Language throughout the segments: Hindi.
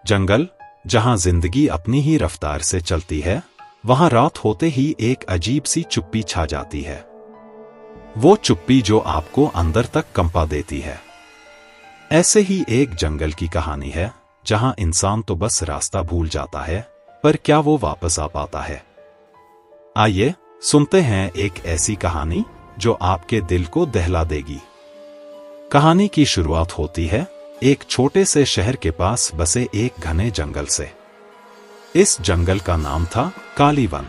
जंगल, जहां जिंदगी अपनी ही रफ्तार से चलती है, वहां रात होते ही एक अजीब सी चुप्पी छा जाती है। वो चुप्पी जो आपको अंदर तक कंपा देती है। ऐसे ही एक जंगल की कहानी है, जहां इंसान तो बस रास्ता भूल जाता है, पर क्या वो वापस आ पाता है? आइए सुनते हैं एक ऐसी कहानी जो आपके दिल को दहला देगी। कहानी की शुरुआत होती है एक छोटे से शहर के पास बसे एक घने जंगल से। इस जंगल का नाम था कालीवन।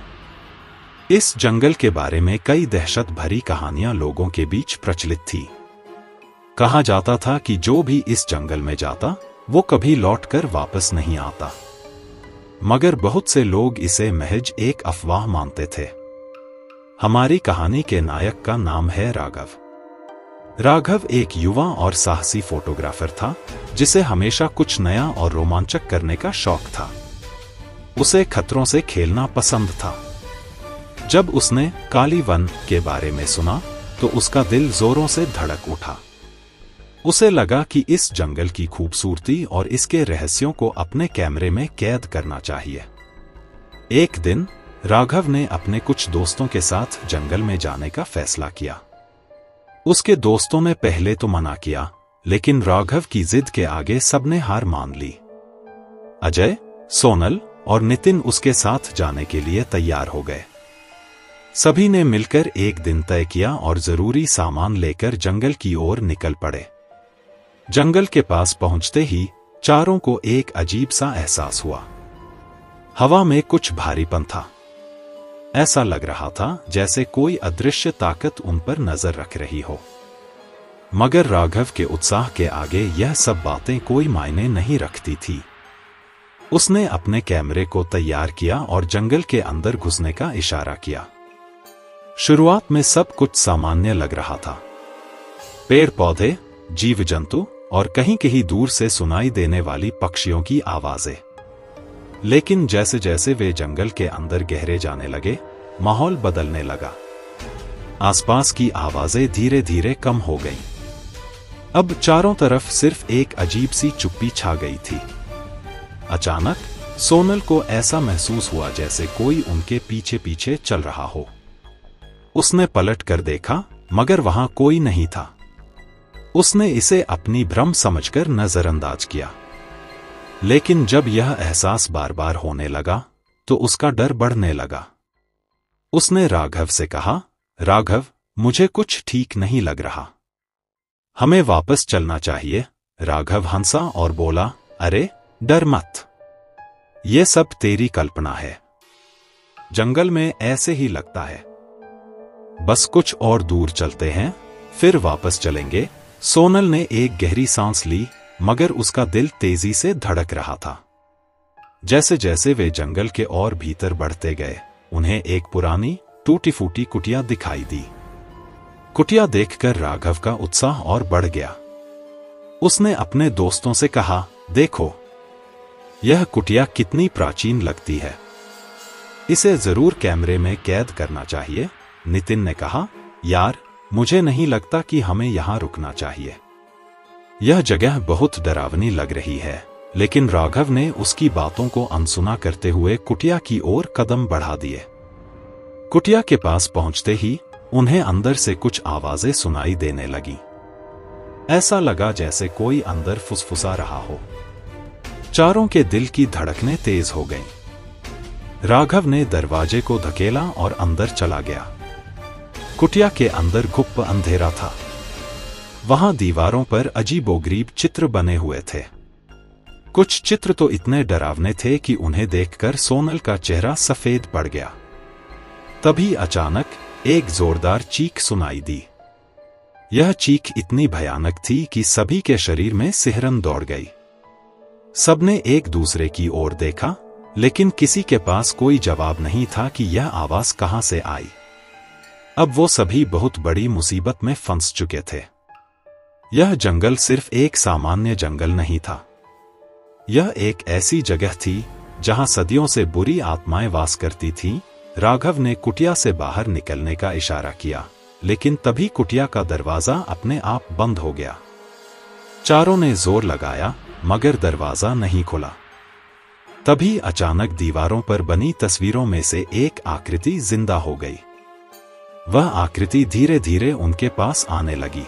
इस जंगल के बारे में कई दहशत भरी कहानियां लोगों के बीच प्रचलित थी। कहा जाता था कि जो भी इस जंगल में जाता वो कभी लौटकर वापस नहीं आता। मगर बहुत से लोग इसे महज एक अफवाह मानते थे। हमारी कहानी के नायक का नाम है राघव। राघव एक युवा और साहसी फोटोग्राफर था, जिसे हमेशा कुछ नया और रोमांचक करने का शौक था। उसे खतरों से खेलना पसंद था। जब उसने कालीवन के बारे में सुना तो उसका दिल जोरों से धड़क उठा। उसे लगा कि इस जंगल की खूबसूरती और इसके रहस्यों को अपने कैमरे में कैद करना चाहिए। एक दिन राघव ने अपने कुछ दोस्तों के साथ जंगल में जाने का फैसला किया। उसके दोस्तों ने पहले तो मना किया, लेकिन राघव की जिद के आगे सबने हार मान ली। अजय, सोनल और नितिन उसके साथ जाने के लिए तैयार हो गए। सभी ने मिलकर एक दिन तय किया और जरूरी सामान लेकर जंगल की ओर निकल पड़े। जंगल के पास पहुंचते ही चारों को एक अजीब सा एहसास हुआ। हवा में कुछ भारीपन था। ऐसा लग रहा था जैसे कोई अदृश्य ताकत उन पर नजर रख रही हो। मगर राघव के उत्साह के आगे यह सब बातें कोई मायने नहीं रखती थी। उसने अपने कैमरे को तैयार किया और जंगल के अंदर घुसने का इशारा किया। शुरुआत में सब कुछ सामान्य लग रहा था। पेड़ पौधे, जीव जंतु और कहीं कहीं दूर से सुनाई देने वाली पक्षियों की आवाजें। लेकिन जैसे जैसे वे जंगल के अंदर गहरे जाने लगे, माहौल बदलने लगा। आसपास की आवाजें धीरे धीरे कम हो गईं। अब चारों तरफ सिर्फ एक अजीब सी चुप्पी छा गई थी। अचानक सोनल को ऐसा महसूस हुआ जैसे कोई उनके पीछे पीछे चल रहा हो। उसने पलट कर देखा, मगर वहां कोई नहीं था। उसने इसे अपनी भ्रम समझकर नजरअंदाज किया। लेकिन जब यह एहसास बार बार होने लगा तो उसका डर बढ़ने लगा। उसने राघव से कहा, राघव, मुझे कुछ ठीक नहीं लग रहा। हमें वापस चलना चाहिए। राघव हंसा और बोला, अरे डर मत, ये सब तेरी कल्पना है। जंगल में ऐसे ही लगता है। बस कुछ और दूर चलते हैं, फिर वापस चलेंगे। सोनल ने एक गहरी सांस ली, मगर उसका दिल तेजी से धड़क रहा था। जैसे जैसे वे जंगल के और भीतर बढ़ते गए, उन्हें एक पुरानी टूटी फूटी कुटिया दिखाई दी। कुटिया देखकर राघव का उत्साह और बढ़ गया। उसने अपने दोस्तों से कहा, देखो, यह कुटिया कितनी प्राचीन लगती है। इसे जरूर कैमरे में कैद करना चाहिए। नितिन ने कहा, यार, मुझे नहीं लगता कि हमें यहां रुकना चाहिए। यह जगह बहुत डरावनी लग रही है। लेकिन राघव ने उसकी बातों को अनसुना करते हुए कुटिया की ओर कदम बढ़ा दिए। कुटिया के पास पहुंचते ही उन्हें अंदर से कुछ आवाजें सुनाई देने लगी। ऐसा लगा जैसे कोई अंदर फुसफुसा रहा हो। चारों के दिल की धड़कनें तेज हो गईं। राघव ने दरवाजे को धकेला और अंदर चला गया। कुटिया के अंदर घुप अंधेरा था। वहां दीवारों पर अजीबोगरीब चित्र बने हुए थे। कुछ चित्र तो इतने डरावने थे कि उन्हें देखकर सोनल का चेहरा सफेद पड़ गया। तभी अचानक एक जोरदार चीख सुनाई दी। यह चीख इतनी भयानक थी कि सभी के शरीर में सिहरन दौड़ गई। सबने एक दूसरे की ओर देखा, लेकिन किसी के पास कोई जवाब नहीं था कि यह आवाज कहां से आई। अब वो सभी बहुत बड़ी मुसीबत में फंस चुके थे। यह जंगल सिर्फ एक सामान्य जंगल नहीं था। यह एक ऐसी जगह थी जहां सदियों से बुरी आत्माएं वास करती थीं। राघव ने कुटिया से बाहर निकलने का इशारा किया, लेकिन तभी कुटिया का दरवाजा अपने आप बंद हो गया। चारों ने जोर लगाया, मगर दरवाजा नहीं खुला। तभी अचानक दीवारों पर बनी तस्वीरों में से एक आकृति जिंदा हो गई। वह आकृति धीरे धीरे उनके पास आने लगी।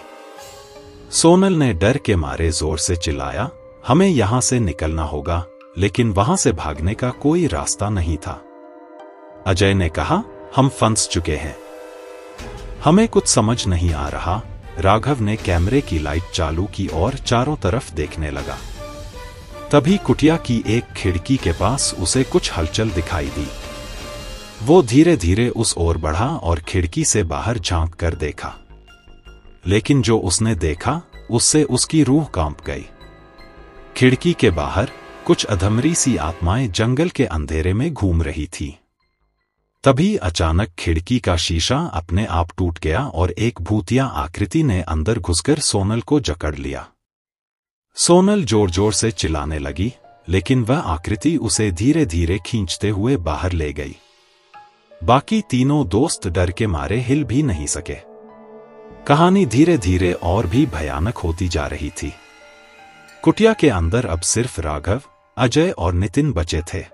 सोनल ने डर के मारे जोर से चिल्लाया, हमें यहां से निकलना होगा, लेकिन वहां से भागने का कोई रास्ता नहीं था। अजय ने कहा, हम फंस चुके हैं, हमें कुछ समझ नहीं आ रहा। राघव ने कैमरे की लाइट चालू की और चारों तरफ देखने लगा। तभी कुटिया की एक खिड़की के पास उसे कुछ हलचल दिखाई दी। वो धीरे धीरे उस ओर बढ़ा और खिड़की से बाहर झांक कर देखा, लेकिन जो उसने देखा उससे उसकी रूह कांप गई। खिड़की के बाहर कुछ अधमरी सी आत्माएं जंगल के अंधेरे में घूम रही थी। तभी अचानक खिड़की का शीशा अपने आप टूट गया और एक भूतिया आकृति ने अंदर घुसकर सोनल को जकड़ लिया। सोनल जोर जोर से चिल्लाने लगी, लेकिन वह आकृति उसे धीरे धीरे खींचते हुए बाहर ले गई। बाकी तीनों दोस्त डर के मारे हिल भी नहीं सके। कहानी धीरे धीरे और भी भयानक होती जा रही थी। कुटिया के अंदर अब सिर्फ राघव, अजय और नितिन बचे थे।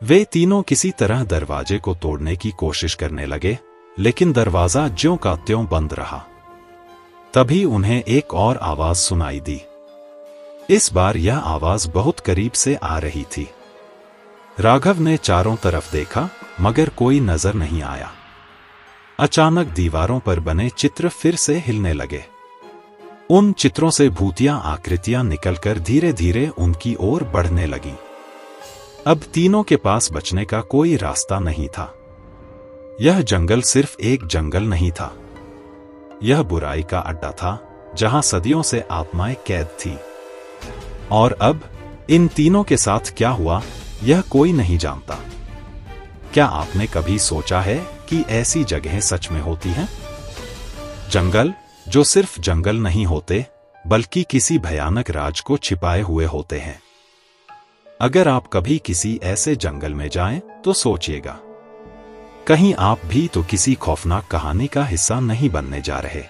वे तीनों किसी तरह दरवाजे को तोड़ने की कोशिश करने लगे, लेकिन दरवाजा ज्यों का त्यों बंद रहा। तभी उन्हें एक और आवाज सुनाई दी। इस बार यह आवाज बहुत करीब से आ रही थी। राघव ने चारों तरफ देखा, मगर कोई नजर नहीं आया। अचानक दीवारों पर बने चित्र फिर से हिलने लगे। उन चित्रों से भूतिया आकृतियां निकलकर धीरे धीरे उनकी ओर बढ़ने लगीं। अब तीनों के पास बचने का कोई रास्ता नहीं था। यह जंगल सिर्फ एक जंगल नहीं था, यह बुराई का अड्डा था जहां सदियों से आत्माएं कैद थी। और अब इन तीनों के साथ क्या हुआ, यह कोई नहीं जानता। क्या आपने कभी सोचा है कि ऐसी जगहें सच में होती हैं? जंगल जो सिर्फ जंगल नहीं होते, बल्कि किसी भयानक राज को छिपाए हुए होते हैं। अगर आप कभी किसी ऐसे जंगल में जाएं, तो सोचिएगा, कहीं आप भी तो किसी खौफनाक कहानी का हिस्सा नहीं बनने जा रहे।